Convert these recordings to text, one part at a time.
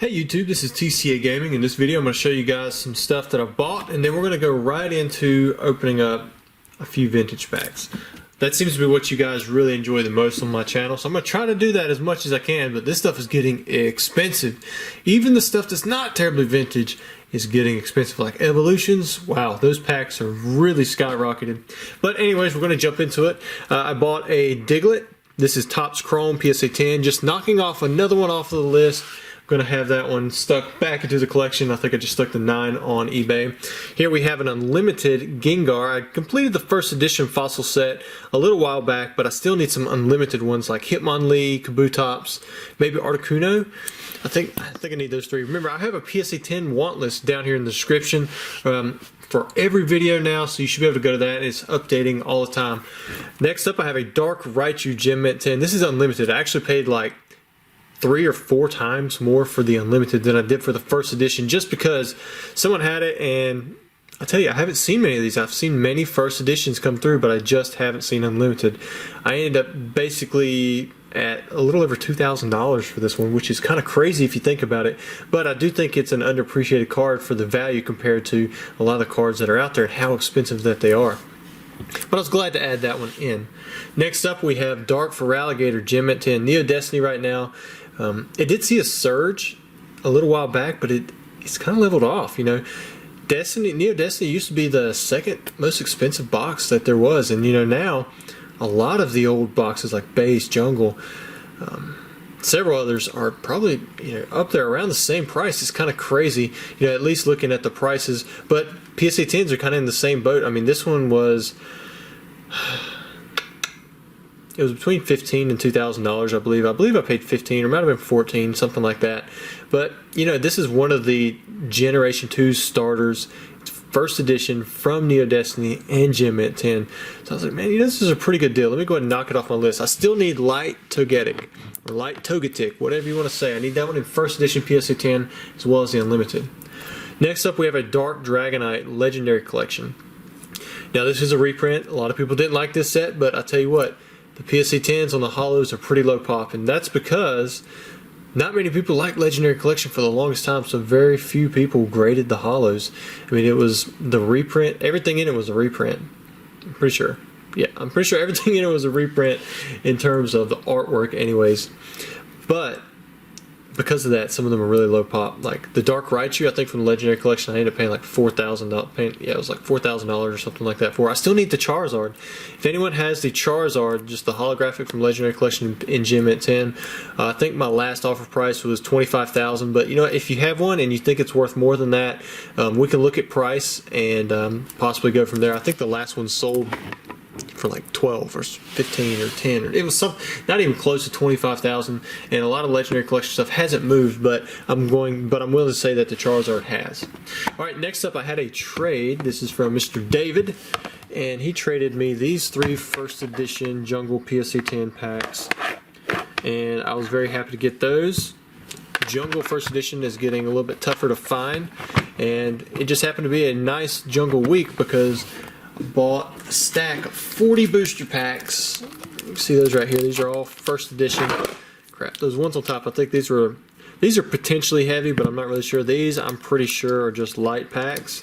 Hey YouTube, this is TCA Gaming. In this video I'm going to show you guys some stuff that I bought, and then we're going to go right into opening up a few vintage packs. That seems to be what you guys really enjoy the most on my channel, so I'm going to try to do that as much as I can, but this stuff is getting expensive. Even the stuff that's not terribly vintage is getting expensive, like Evolutions. Wow, those packs are really skyrocketed. But anyways, we're going to jump into it. I bought a Diglett. This is Topps Chrome PSA 10, just knocking off another one off of the list. Going to have that one stuck back into the collection. I think I just stuck the 9 on eBay. Here we have an unlimited Gengar. I completed the first edition fossil set a little while back, but I still need some unlimited ones like Hitmonlee, Kabutops, maybe Articuno. I think I need those three. Remember, I have a PSA 10 want list down here in the description for every video now, so you should be able to go to that. It's updating all the time. Next up, I have a Dark Raichu Gem Mint 10. This is unlimited. I actually paid like 3 or 4 times more for the unlimited than I did for the first edition, just because someone had it, and I tell you, I haven't seen many of these. I've seen many first editions come through, but I just haven't seen unlimited. I ended up basically at a little over $2,000 for this one, which is kind of crazy if you think about it, but I do think it's an underappreciated card for the value compared to a lot of the cards that are out there and how expensive that they are. But I was glad to add that one in. Next up, we have Dark Feraligatr Gem Mint 10. Neo Destiny right now. It did see a surge a little while back, but it's kind of leveled off. You know, Neo Destiny used to be the second most expensive box that there was, and you know, now a lot of the old boxes like Base, Jungle, several others are probably, you know, up there around the same price. It's kind of crazy, you know, at least looking at the prices. But PSA 10s are kind of in the same boat. I mean, this one was, it was between $15 and $2,000, I believe. I believe I paid $15, or might have been $14, something like that. But you know, this is one of the Generation 2 starters. It's first edition from Neo Destiny and Gem Mint 10. So I was like, man, you know, this is a pretty good deal. Let me go ahead and knock it off my list. I still need Light Togetic, or Light Togetic, whatever you want to say. I need that one in first edition PSA 10 as well as the unlimited. Next up, we have a Dark Dragonite Legendary Collection. Now, this is a reprint. A lot of people didn't like this set, but I tell you what, the PSA 10s on the holos are pretty low pop, and that's because not many people liked Legendary Collection for the longest time, so very few people graded the holos. I mean, it was the reprint. Everything in it was a reprint. I'm pretty sure. Yeah, I'm pretty sure everything in it was a reprint in terms of the artwork anyways. But because of that, some of them are really low pop. Like the Dark Raichu, I think from the Legendary Collection, I ended up paying like $4,000. Yeah, it was like $4,000 or something like that for. I still need the Charizard. If anyone has the Charizard, just the holographic from Legendary Collection in Gem Mint 10, I think my last offer price was $25,000. But you know, if you have one and you think it's worth more than that, we can look at price and possibly go from there. I think the last one sold for like 12 or 15 or 10, or it was some, not even close to 25,000, and a lot of Legendary Collection stuff hasn't moved, but I'm willing to say that the Charizard has. Alright, next up I had a trade. This is from Mr. David, and he traded me these 3 first edition Jungle PSA 10 packs, and I was very happy to get those. Jungle first edition is getting a little bit tougher to find, and it just happened to be a nice Jungle week because bought a stack of 40 booster packs. You see those right here. These are all first edition. Crap, those ones on top, I think these are potentially heavy, but I'm not really sure. These, I'm pretty sure, are just light packs.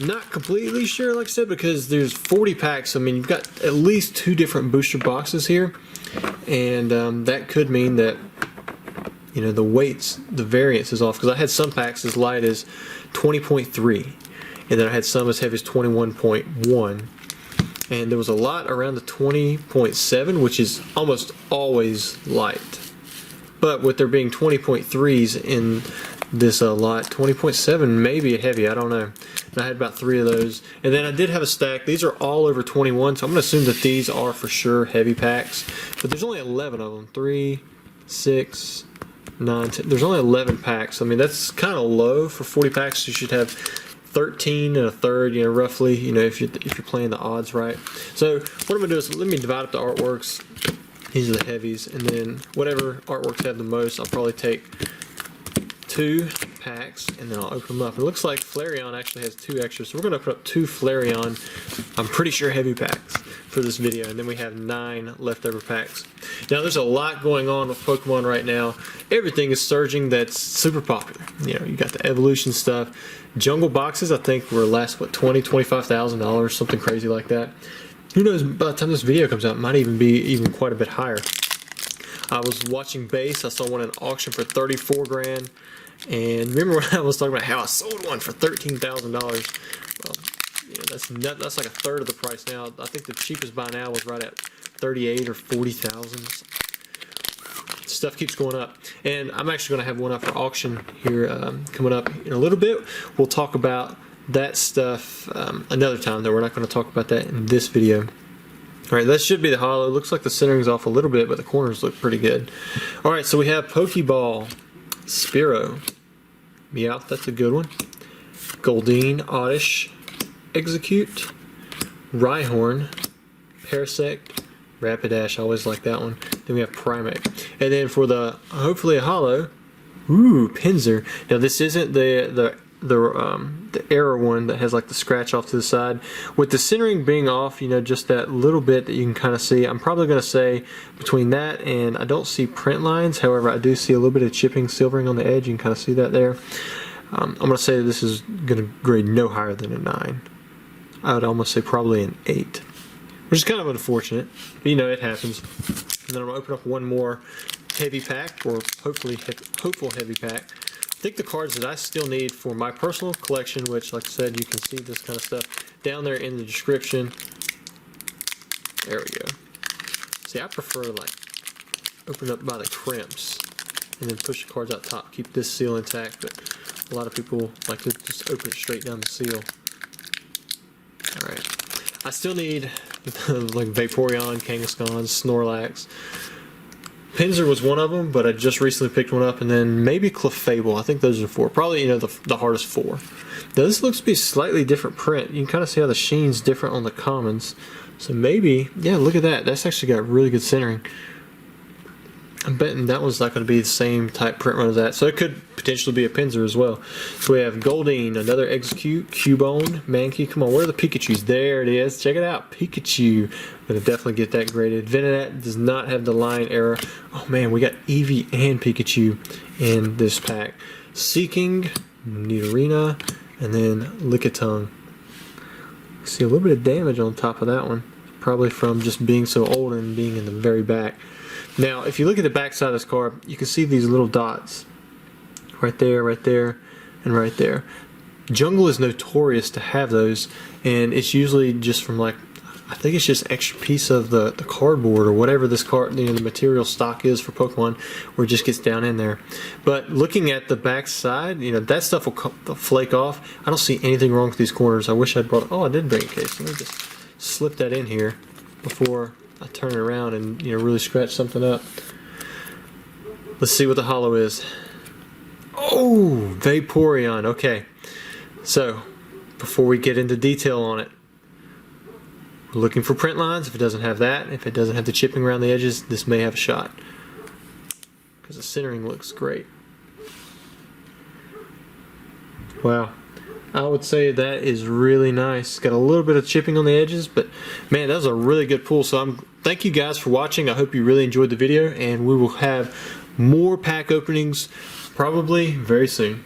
Not completely sure, like I said, because there's 40 packs. I mean, you've got at least 2 different booster boxes here, and that could mean that, you know, the weights, the variance is off, because I had some packs as light as 20.3. and then I had some as heavy as 21.1, and there was a lot around the 20.7, which is almost always light. But with there being 20.3s in this lot, 20.7 may be a heavy, I don't know. And I had about 3 of those, and then I did have a stack. These are all over 21, so I'm going to assume that these are for sure heavy packs, but there's only 11 of them. 3, 6, 9, 10. There's only 11 packs. I mean, that's kind of low for 40 packs. You should have 13 and a third, you know, roughly, you know, if you're playing the odds right. So what I'm gonna do is let me divide up the artworks. These are the heavies, and then whatever artworks have the most, I'll probably take 2 packs and then I'll open them up. It looks like Flareon actually has 2 extras, so we're gonna open up 2 Flareon, I'm pretty sure heavy packs. for this video, and then we have 9 leftover packs. Now there's a lot going on with Pokemon right now. Everything is surging that's super popular. You know, you got the evolution stuff. Jungle boxes, I think, were last, what, $20,000-$25,000, something crazy like that. Who knows, by the time this video comes out, it might even be quite a bit higher. I was watching base, I saw one in auction for 34 grand. And remember when I was talking about how I sold one for $13,000? Well, you know, that's like a third of the price now. I think the cheapest buy now was right at 38 or 40,000. Stuff keeps going up, and I'm actually going to have one up for auction here coming up in a little bit. We'll talk about that stuff another time, though. We're not going to talk about that in this video. All right, that should be the holo. Looks like the centering's off a little bit, but the corners look pretty good. All right, so we have Pokeball, Spearow, Meowth, that's a good one. Goldeen, Oddish, Execute, Rhyhorn, Parasect, Rapidash, I always like that one. Then we have Primeape. And then for the, hopefully a holo, Pinsir. Now this isn't the error one that has like the scratch off to the side. With the centering being off, you know, just that little bit that you can kind of see, I'm probably going to say between that and I don't see print lines. However, I do see a little bit of chipping, silvering on the edge. You can kind of see that there. I'm going to say this is going to grade no higher than a 9. I would almost say probably an 8, which is kind of unfortunate, but you know, it happens. And then I'm going to open up one more heavy pack, or hopefully hopeful heavy pack. I think the cards that I still need for my personal collection, which like I said, you can see this kind of stuff down there in the description. There we go. See, I prefer like open up by the crimps and then push the cards out top, keep this seal intact, but a lot of people like to just open it straight down the seal. Alright, I still need like Vaporeon, Kangaskhan, Snorlax. Pinsir was one of them, but I just recently picked one up, and then maybe Clefable. I think those are 4. Probably, you know, the hardest 4. Now this looks to be slightly different print. You can kind of see how the sheen's different on the commons. So maybe, yeah, look at that. That's actually got really good centering. I'm betting that one's not going to be the same type print run as that. So it could potentially be a Pinsir as well. So we have Goldeen, another Execute, Cubone, Mankey. Come on, where are the Pikachus? There it is. Check it out. Pikachu. I'm going to definitely get that graded. Venonat does not have the line error. Oh man, we got Eevee and Pikachu in this pack. Seeking, Nidorina, and then Lickitung. See a little bit of damage on top of that one. Probably from just being so old and being in the very back. Now, if you look at the back side of this card, you can see these little dots. Right there, and right there. Jungle is notorious to have those, and it's usually just from like, I think it's just extra piece of the cardboard or whatever this card, you know, the material stock is for Pokemon, where it just gets down in there. But looking at the back side, you know, that stuff will flake off. I don't see anything wrong with these corners. I wish I'd brought, oh, I did bring a case. Let me just slip that in here before I turn it around and, you know, really scratch something up. Let's see what the holo is. Oh, Vaporeon. Okay. So, before we get into detail on it, we're looking for print lines. If it doesn't have that, if it doesn't have the chipping around the edges, this may have a shot. Because the centering looks great. Wow. I would say that is really nice. Got a little bit of chipping on the edges, but man, that was a really good pull. So thank you guys for watching. I hope you really enjoyed the video, and we will have more pack openings probably very soon.